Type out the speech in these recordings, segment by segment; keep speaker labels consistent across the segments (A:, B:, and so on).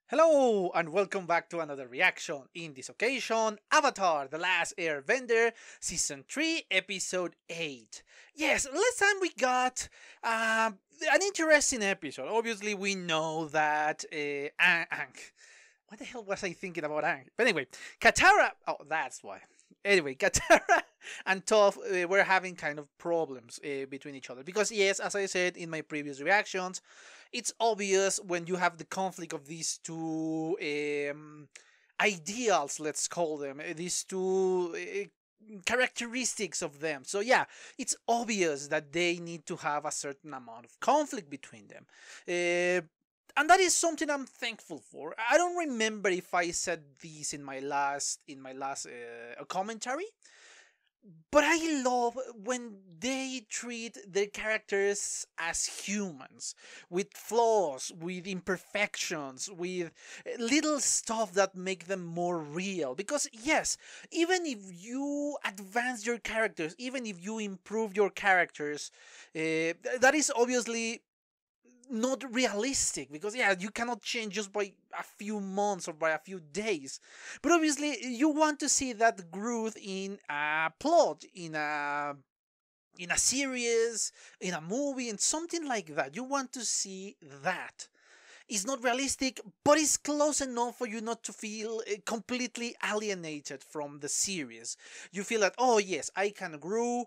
A: Hello and welcome back to another reaction. In this occasion, Avatar: The Last Airbender, Season 3, Episode 8. Yes, last time we got an interesting episode. Obviously, we know that what the hell was I thinking about Ang? But anyway, Katara. Oh, that's why. Anyway, Katara and Toph were having kind of problems between each other because, yes, as I said in my previous reactions, it's obvious when you have the conflict of these two ideals, let's call them, these two characteristics of them. So yeah, it's obvious that they need to have a certain amount of conflict between them. And that is something I'm thankful for. I don't remember if I said this in my last commentary, but I love when they treat their characters as humans, with flaws, with imperfections, with little stuff that make them more real. Because yes, even if you advance your characters, even if you improve your characters, that is obviously not realistic, because yeah, you cannot change just by a few months or by a few days, but obviously you want to see that growth in a plot, in a series, in a movie, and something like that. You want to see that. It's not realistic, but it's close enough for you not to feel completely alienated from the series. You feel that, oh yes, I can grow,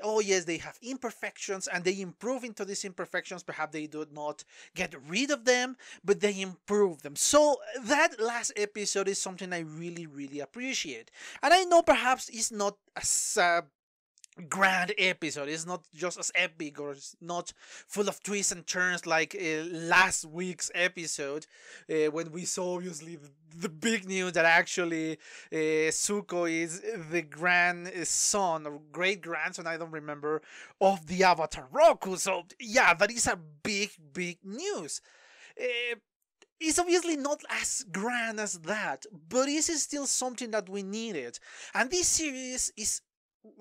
A: oh yes, they have imperfections, and they improve into these imperfections. Perhaps they do not get rid of them, but they improve them. So that last episode is something I really, really appreciate. And I know perhaps it's not as grand episode. It's not just as epic, or it's not full of twists and turns like last week's episode, when we saw obviously the big news that actually Zuko is the grandson or great grandson, I don't remember, of the Avatar Roku. So yeah, that is a big news. It's obviously not as grand as that, but it is still something that we needed. And this series is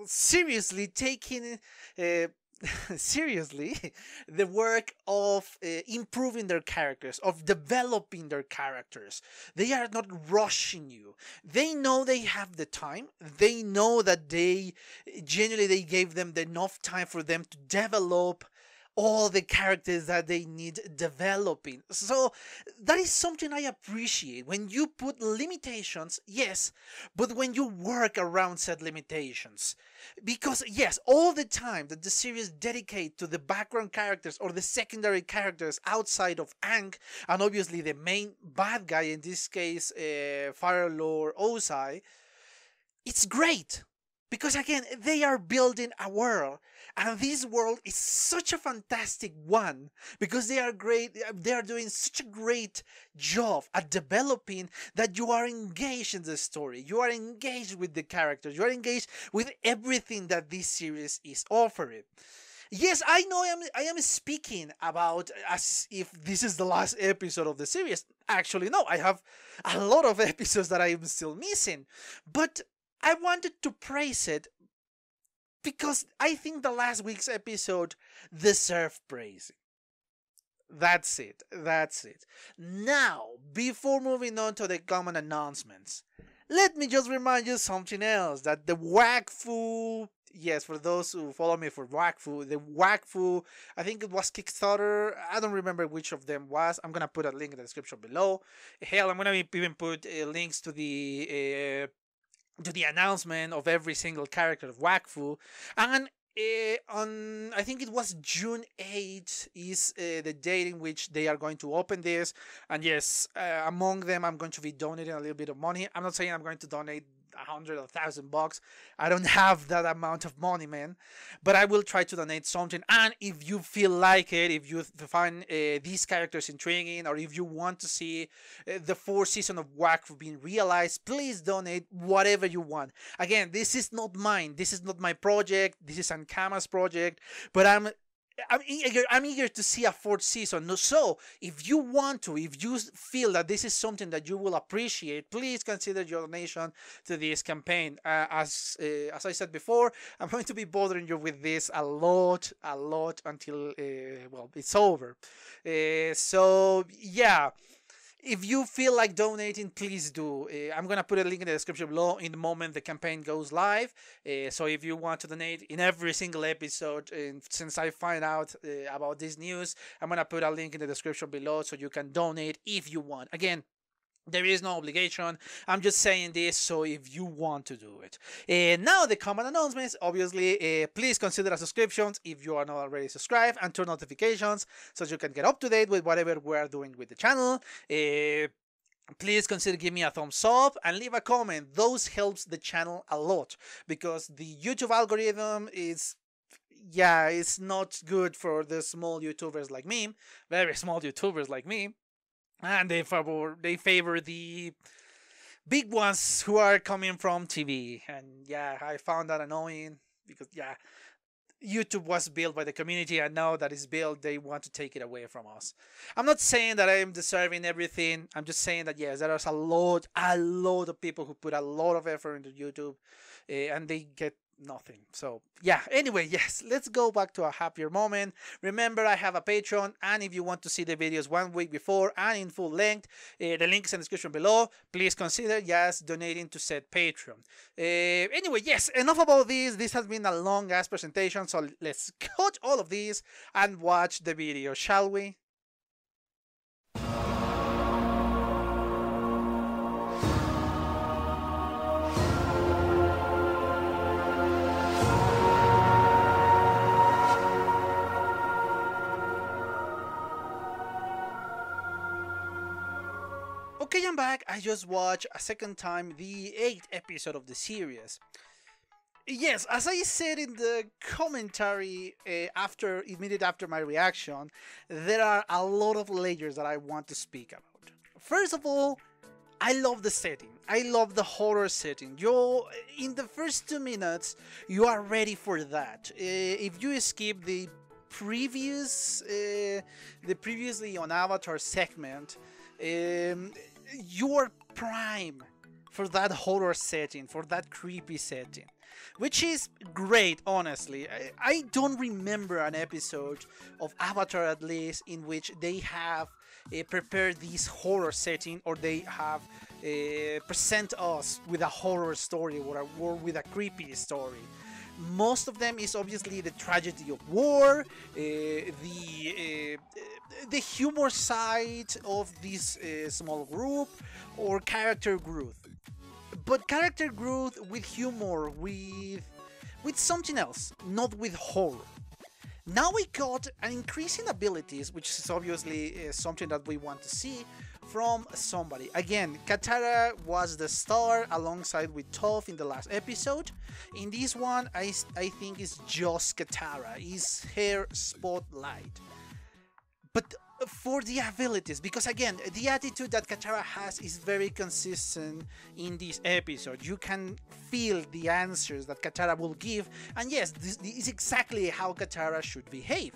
A: seriously taking seriously the work of improving their characters, of developing their characters. They are not rushing you. They know they have the time. They know that they genuinely they gave them enough time for them to develop all the characters that they need developing. So that is something I appreciate. When you put limitations, yes, but when you work around said limitations. Because yes, all the time that the series dedicate to the background characters or the secondary characters outside of Aang, and obviously the main bad guy, in this case Fire Lord Ozai, it's great. Because again, they are building a world, and this world is such a fantastic one because they are great. They are doing such a great job at developing that you are engaged in the story. You are engaged with the characters. You are engaged with everything that this series is offering. Yes, I know I am speaking about as if this is the last episode of the series. Actually, no, I have a lot of episodes that I am still missing, but I wanted to praise it because I think the last week's episode deserved praising. That's it. That's it. Now, before moving on to the common announcements, let me just remind you something else, that the Wakfu, yes, for those who follow me for Wakfu, the Wakfu, I think it was Kickstarter. I don't remember which of them was. I'm gonna put a link in the description below. Hell, I'm gonna even put links to the announcement of every single character of Wakfu. And on, I think it was June 8th is the date in which they are going to open this. And yes, among them, I'm going to be donating a little bit of money. I'm not saying I'm going to donate 100 or 1,000 bucks. I don't have that amount of money, man, but I will try to donate something. And if you feel like it, if you find these characters intriguing, or if you want to see the fourth season of Wakfu being realized, please donate whatever you want. Again, this is not mine. This is not my project. This is Ankama's project, but I'm eager to see a fourth season. So, if you want to, if you feel that this is something that you will appreciate, please consider your donation to this campaign. As I said before, I'm going to be bothering you with this a lot until well, it's over. So yeah. If you feel like donating, please do. I'm gonna put a link in the description below in the moment the campaign goes live. So if you want to donate in every single episode, since I find out about this news, I'm gonna put a link in the description below so you can donate if you want. Again, there is no obligation. I'm just saying this so if you want to do it. Now the common announcements. Obviously, please consider a subscription if you are not already subscribed, and turn notifications so you can get up to date with whatever we are doing with the channel. Please consider giving me a thumbs up and leave a comment. Those helps the channel a lot because the YouTube algorithm is, yeah, it's not good for the small YouTubers like me, very small YouTubers like me. And they favor the big ones who are coming from TV. And yeah, I found that annoying because, yeah, YouTube was built by the community, and now that it's built, they want to take it away from us. I'm not saying that I am deserving everything. I'm just saying that, yes, there is a lot of people who put a lot of effort into YouTube, and they get nothing. So yeah, anyway, yes, let's go back to a happier moment. Remember, I have a Patreon, and if you want to see the videos 1 week before and in full length, the link is in the description below. Please consider just donating to said Patreon. Anyway, yes, enough about this has been a long ass presentation, so let's cut all of this and watch the video, shall we? Okay, I'm back. I just watched a second time the 8th episode of the series. Yes, as I said in the commentary immediately after my reaction, there are a lot of layers that I want to speak about. First of all, I love the setting. I love the horror setting. In the first 2 minutes, you are ready for that. If you skip the previously on Avatar segment, you're prime for that horror setting, for that creepy setting, which is great, honestly. I don't remember an episode of Avatar, at least, in which they have prepared this horror setting, or they have present us with a horror story or with a creepy story. Most of them is obviously the tragedy of war, the humor side of this small group, or character growth. But character growth with humor, with something else, not with horror. Now we got an increase in abilities, which is obviously something that we want to see from somebody. Again, Katara was the star alongside with Toph in the last episode. In this one, I think it's just Katara, is her spotlight. But for the abilities, because again, the attitude that Katara has is very consistent in this episode. You can feel the answers that Katara will give, and yes, this is exactly how Katara should behave.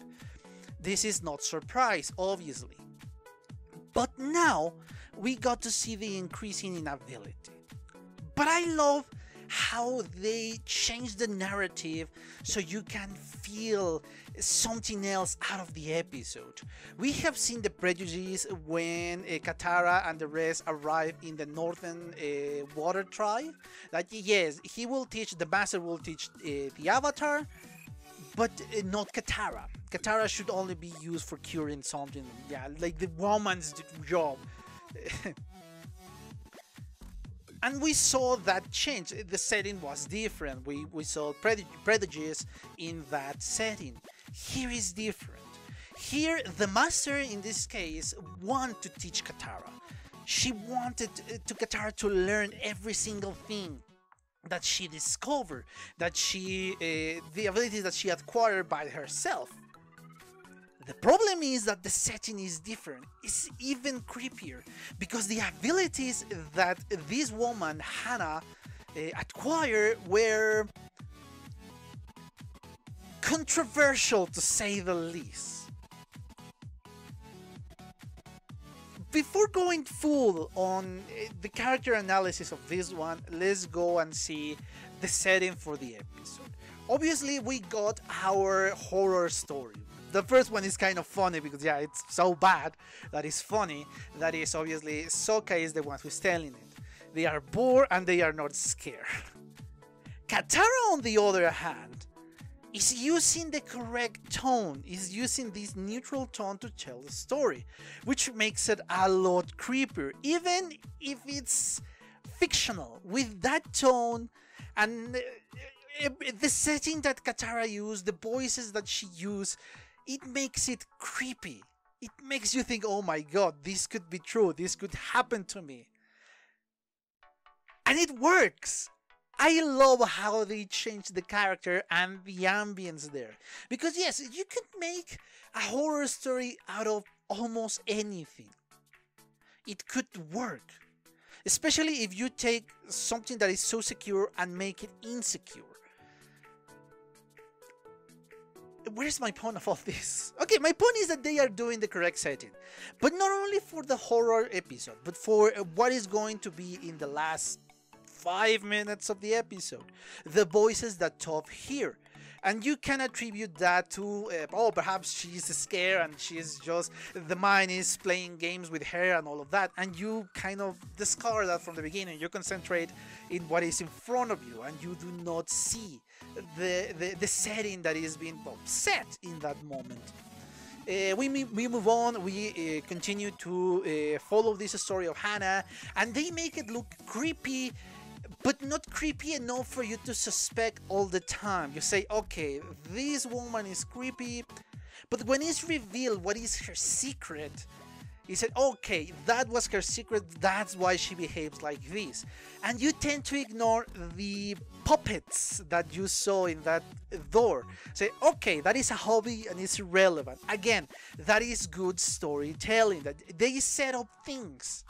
A: This is not surprise, obviously. But now we got to see the increasing in ability. But I love how they change the narrative so you can feel something else out of the episode. We have seen the prejudice when Katara and the rest arrive in the northern water tribe. That yes, he will teach, the master will teach the Avatar, but not Katara. Katara should only be used for curing something, yeah, like the woman's job. And we saw that change. The setting was different. We saw prejudice in that setting. Here is different. Here, the master in this case wanted to teach Katara. She wanted Katara to learn every single thing that she discovered, that the abilities that she acquired by herself. The problem is that the setting is different. It's even creepier because the abilities that this woman, Hannah, acquired were controversial, to say the least. Before going full on the character analysis of this one, let's go and see the setting for the episode. Obviously, we got our horror story. the first one is kind of funny because yeah, it's so bad that it's funny. That is obviously Sokka is the one who's telling it. They are bored and they are not scared. Katara, on the other hand, is using the correct tone, is using this neutral tone to tell the story, which makes it a lot creepier, even if it's fictional. With that tone and the setting that Katara used, the voices that she used, it makes it creepy. It makes you think, oh my god, this could be true, this could happen to me. And it works. I love how they changed the character and the ambience there. Because yes, you could make a horror story out of almost anything. It could work. Especially if you take something that is so secure and make it insecure. Where's my point of all this? Okay, my point is that they are doing the correct setting. But not only for the horror episode, but for what is going to be in the last 5 minutes of the episode, the voices that Toph hear. And you can attribute that to, oh, perhaps she's scared and she's just, the mind is playing games with her and all of that. And you kind of discard that from the beginning. You concentrate in what is in front of you and you do not see the setting that is being set in that moment. We move on, we continue to follow this story of Hannah, and they make it look creepy, but not creepy enough for you to suspect all the time. You say, okay, this woman is creepy, but when it's revealed what is her secret, you said, okay, that was her secret, that's why she behaves like this. And you tend to ignore the puppets that you saw in that door. Say, okay, that is a hobby and it's irrelevant. Again, that is good storytelling, that they set up things.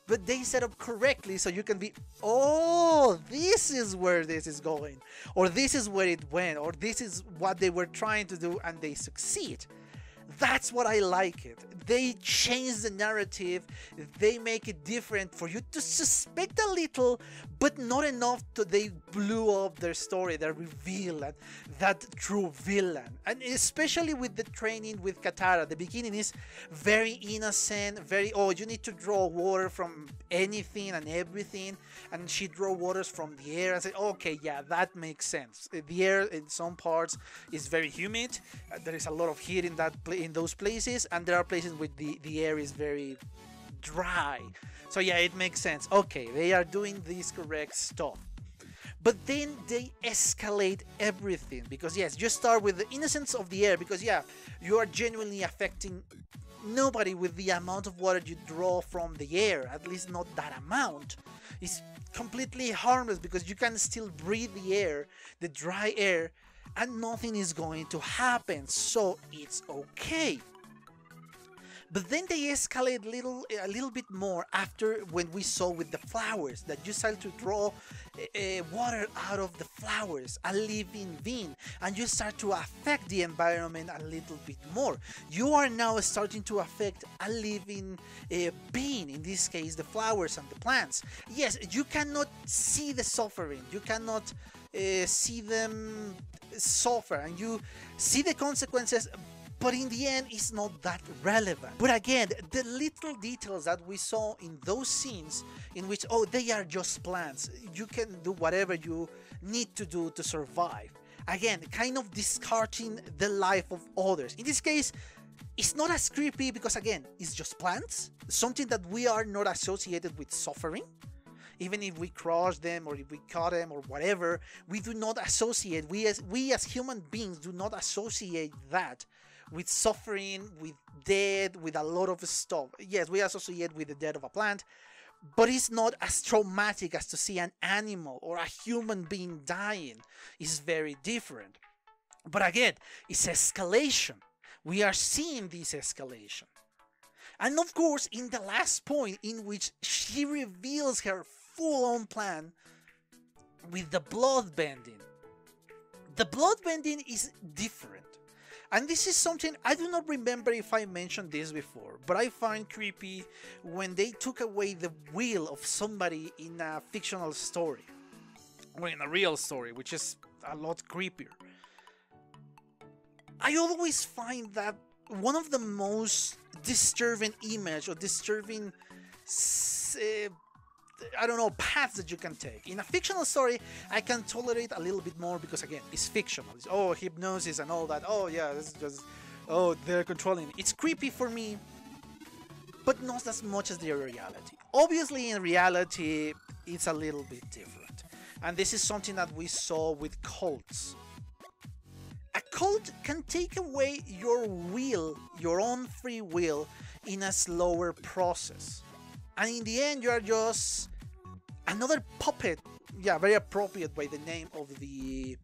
A: But they set up correctly so you can be, oh, this is where this is going, or this is where it went, or this is what they were trying to do and they succeed. That's what I like it. They change the narrative, they make it different for you to suspect a little, but not enough to they blew up their story, their reveal, and that true villain. And especially with the training with Katara, the beginning is very innocent, very, oh, you need to draw water from anything and everything, and she draw waters from the air and say, okay, yeah, that makes sense. The air in some parts is very humid, there is a lot of heat in that in those places, and there are places where the air is very dry. So yeah, it makes sense. Okay, they are doing this correct stuff. But then they escalate everything, because yes, you start with the innocence of the air, because yeah, you are genuinely affecting nobody with the amount of water you draw from the air, at least not that amount. It's completely harmless because you can still breathe the air, the dry air, and nothing is going to happen, so it's okay. But then they escalate a little bit more after when we saw with the flowers, that you start to draw water out of the flowers, a living being, and you start to affect the environment a little bit more. You are now starting to affect a living being, in this case the flowers and the plants. Yes, you cannot see the suffering, you cannot see them suffer, and you see the consequences, but in the end it's not that relevant. But again, the little details that we saw in those scenes in which, oh, they are just plants, you can do whatever you need to do to survive, again, kind of discarding the life of others. In this case, it's not as creepy because again, it's just plants, something that we are not associated with suffering. Even if we crush them or if we cut them or whatever, we do not associate, we as human beings do not associate that with suffering, with death, with a lot of stuff. Yes, we associate with the death of a plant, but it's not as traumatic as to see an animal or a human being dying. It's very different. But again, it's escalation. We are seeing this escalation. And of course, in the last point in which she reveals her full-on plan with the blood bending. The blood bending is different. And this is something, I do not remember if I mentioned this before, but I find creepy when they took away the will of somebody in a fictional story. Or in a real story, which is a lot creepier. I always find that one of the most disturbing image or disturbing I don't know, paths that you can take. In a fictional story, I can tolerate a little bit more because, again, it's fictional. It's, oh, hypnosis and all that. Oh, yeah, this is just, oh, they're controlling. It's creepy for me, but not as much as the reality. Obviously, in reality, it's a little bit different. And this is something that we saw with cults. A cult can take away your will, your own free will, in a slower process. And in the end, you are just another puppet. Yeah, very appropriate by the name of the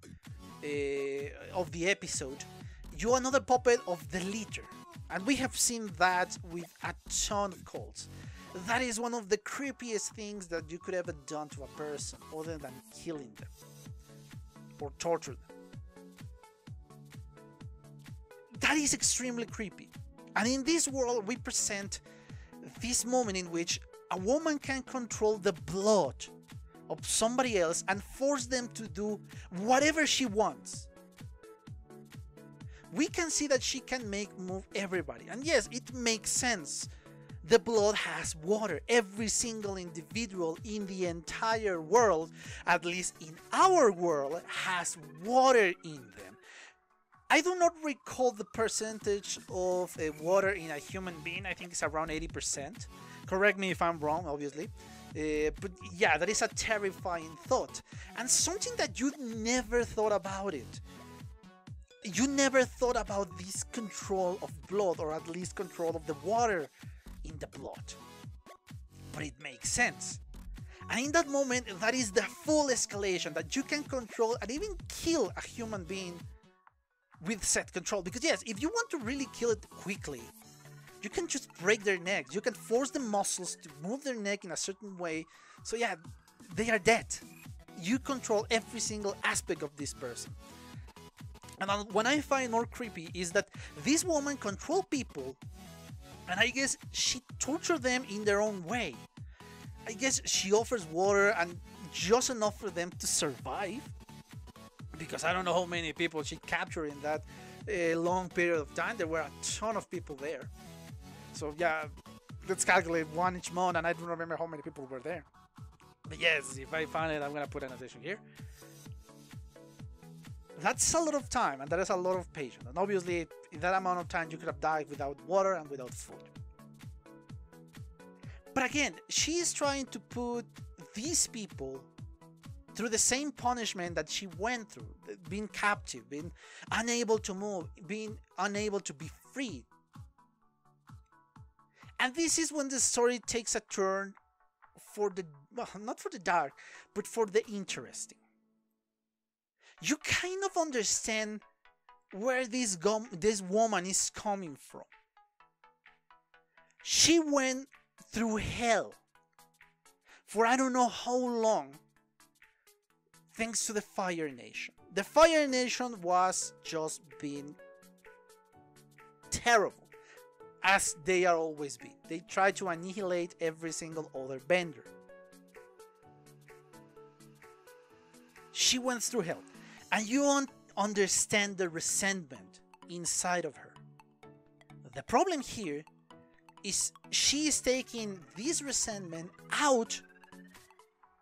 A: episode. You're another puppet of the leader, and we have seen that with a ton of cults. That is one of the creepiest things that you could ever done to a person, other than killing them or torture them. That is extremely creepy. And in this world, we present this moment in which a woman can control the blood of somebody else and force them to do whatever she wants. We can see that she can move everybody. And yes, it makes sense. The blood has water. Every single individual in the entire world, at least in our world, has water in them. I do not recall the percentage of water in a human being. I think it's around 80%. Correct me if I'm wrong, obviously. But yeah, that is a terrifying thought. And something that you never thought about it. You never thought about this control of blood, or at least control of the water in the blood. But it makes sense. And in that moment, that is the full escalation, that you can control and even kill a human being with set control. Because yes, if you want to really kill it quickly, you can just break their necks. You can force the muscles to move their neck in a certain way. So yeah, they are dead. You control every single aspect of this person. And what I find more creepy is that this woman controls people, and I guess she tortures them in their own way. I guess she offers water and just enough for them to survive. Because I don't know how many people she captured in that long period of time. There were a ton of people there. So yeah, let's calculate one each month, and I don't remember how many people were there. But yes, if I find it, I'm gonna put an annotation here. That's a lot of time, and that is a lot of patience. And obviously, in that amount of time, you could have died without water and without food. But again, she is trying to put these people through the same punishment that she went through, being captive, being unable to move, being unable to be freed. And this is when the story takes a turn for the, well, not for the dark, but for the interesting. You kind of understand where this woman is coming from. She went through hell for I don't know how long, thanks to the Fire Nation. The Fire Nation was just being terrible, as they are always been. They try to annihilate every single other bender. She went through hell, and you understand the resentment inside of her. The problem here is she is taking this resentment out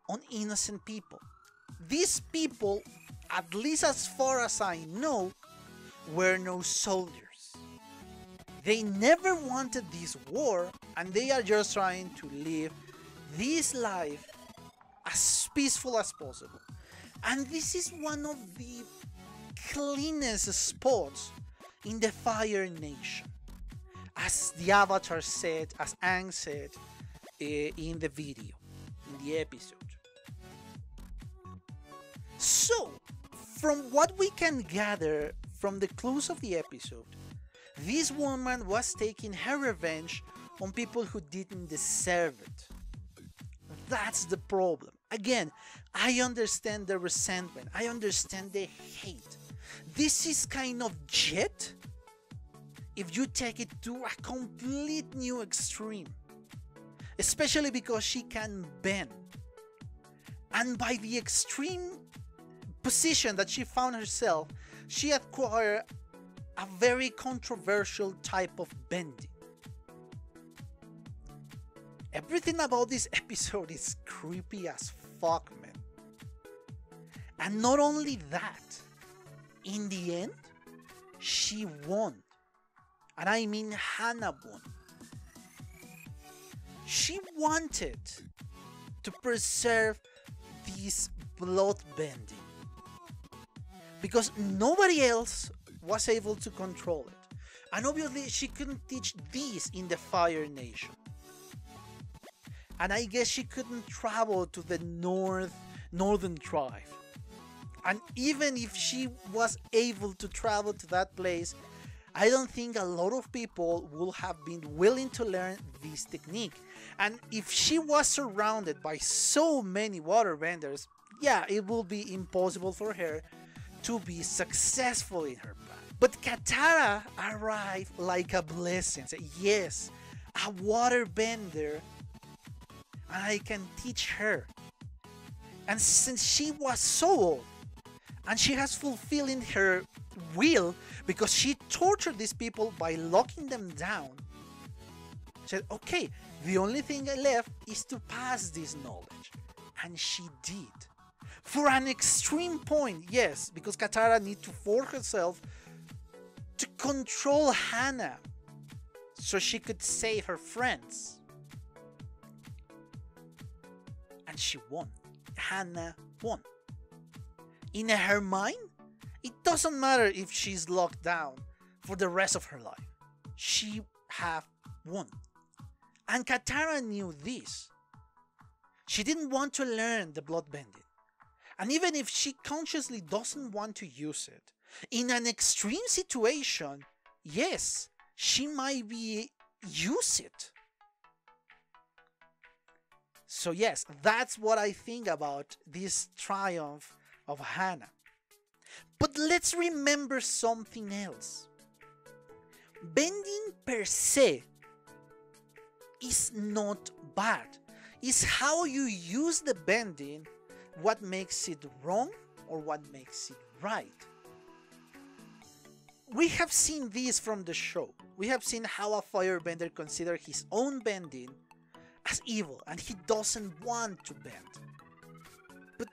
A: on innocent people. These people, at least as far as I know, were no soldiers. They never wanted this war, and they are just trying to live this life as peaceful as possible. And this is one of the cleanest spots in the Fire Nation. As the Avatar said, as Aang said in the video, in the episode. So, from what we can gather from the clues of the episode, this woman was taking her revenge on people who didn't deserve it. That's the problem. Again, I understand the resentment. I understand the hate. This is kind of Jet if you take it to a complete new extreme. Especially because she can bend. And by the extreme position that she found herself, she acquired a very controversial type of bending. Everything about this episode is creepy as fuck, man. And not only that, in the end, she won. And I mean Hannah won. She wanted to preserve this blood bending because nobody else was able to control it. And obviously she couldn't teach this in the Fire Nation. And I guess she couldn't travel to the northern tribe. And even if she was able to travel to that place, I don't think a lot of people would have been willing to learn this technique. And if she was surrounded by so many waterbenders, yeah, it will be impossible for her to be successful in her plan. But Katara arrived like a blessing. Said, yes, a waterbender, and I can teach her. And since she was so old, and she has fulfilled her will because she tortured these people by locking them down, she said, okay, the only thing left is to pass this knowledge. And she did. For an extreme point, yes, because Katara needs to force herself to control Hannah so she could save her friends. And she won. Hannah won. In her mind, it doesn't matter if she's locked down for the rest of her life. She have won. And Katara knew this. She didn't want to learn the bloodbending. And even if she consciously doesn't want to use it, in an extreme situation, yes, she might use it. So yes, that's what I think about this triumph of Hannah. But let's remember something else. Bending per se is not bad. It's how you use the bending what makes it wrong or what makes it right. We have seen this from the show. We have seen how a firebender considers his own bending as evil and he doesn't want to bend. But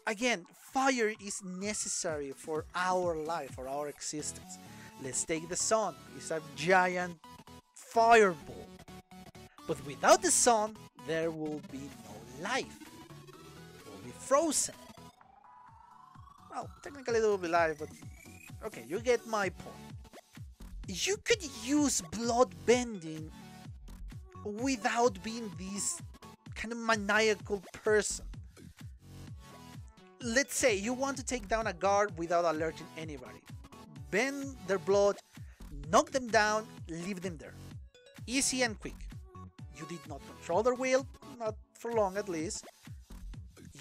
A: again, fire is necessary for our life, for our existence. Let's take the sun. It's a giant fireball. But without the sun, there will be no life. It will be frozen. Well, technically there will be life, but okay, you get my point. You could use blood bending without being this kind of maniacal person. Let's say you want to take down a guard without alerting anybody. Bend their blood, knock them down, leave them there. Easy and quick. You did not control their will, not for long at least.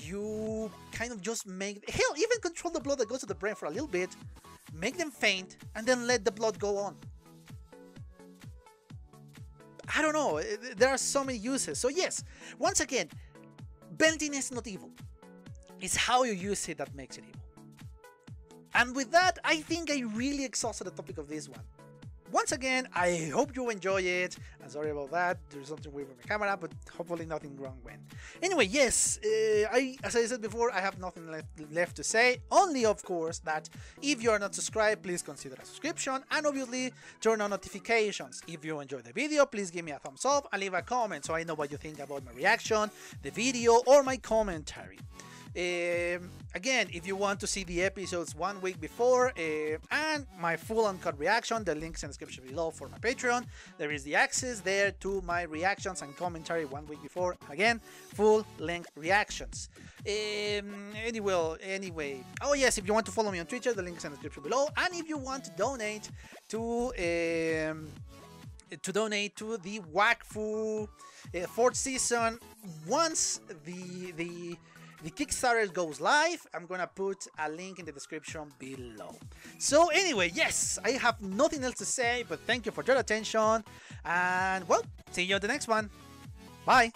A: You kind of just make... Hell, even control the blood that goes to the brain for a little bit, make them faint, and then let the blood go on. I don't know, there are so many uses. So yes, once again, bending is not evil. It's how you use it that makes it evil. And with that, I think I really exhausted the topic of this one. Once again, I hope you enjoy it. I'm sorry about that. There's something weird with my camera, but hopefully nothing wrong went. Anyway, yes, as I said before, I have nothing left to say. Only, of course, that if you are not subscribed, please consider a subscription. And obviously, turn on notifications. If you enjoyed the video, please give me a thumbs up and leave a comment so I know what you think about my reaction, the video, or my commentary. Again, if you want to see the episodes 1 week before and my full uncut reaction, the links in the description below for my Patreon. There is the access there to my reactions and commentary 1 week before. Again, full length reactions. Anyway, oh yes, if you want to follow me on Twitter, the links in the description below. And if you want to donate to the Wakfu 4th season, once the Kickstarter goes live, I'm gonna put a link in the description below. So anyway, yes, I have nothing else to say, but thank you for your attention, and well, see you on the next one. Bye!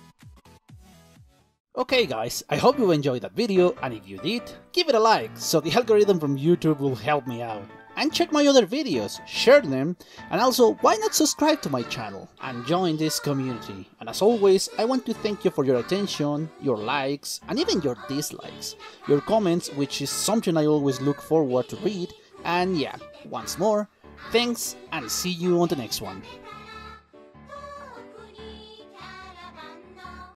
A: Okay guys, I hope you enjoyed that video, and if you did, give it a like, so the algorithm from YouTube will help me out.
B: and check my other videos, share them, and also why not subscribe to my channel and join this community. And as always, I want to thank you for your attention, your likes, and even your dislikes, your comments, which is something I always look forward to read. And yeah, once more, thanks and see you on the next one.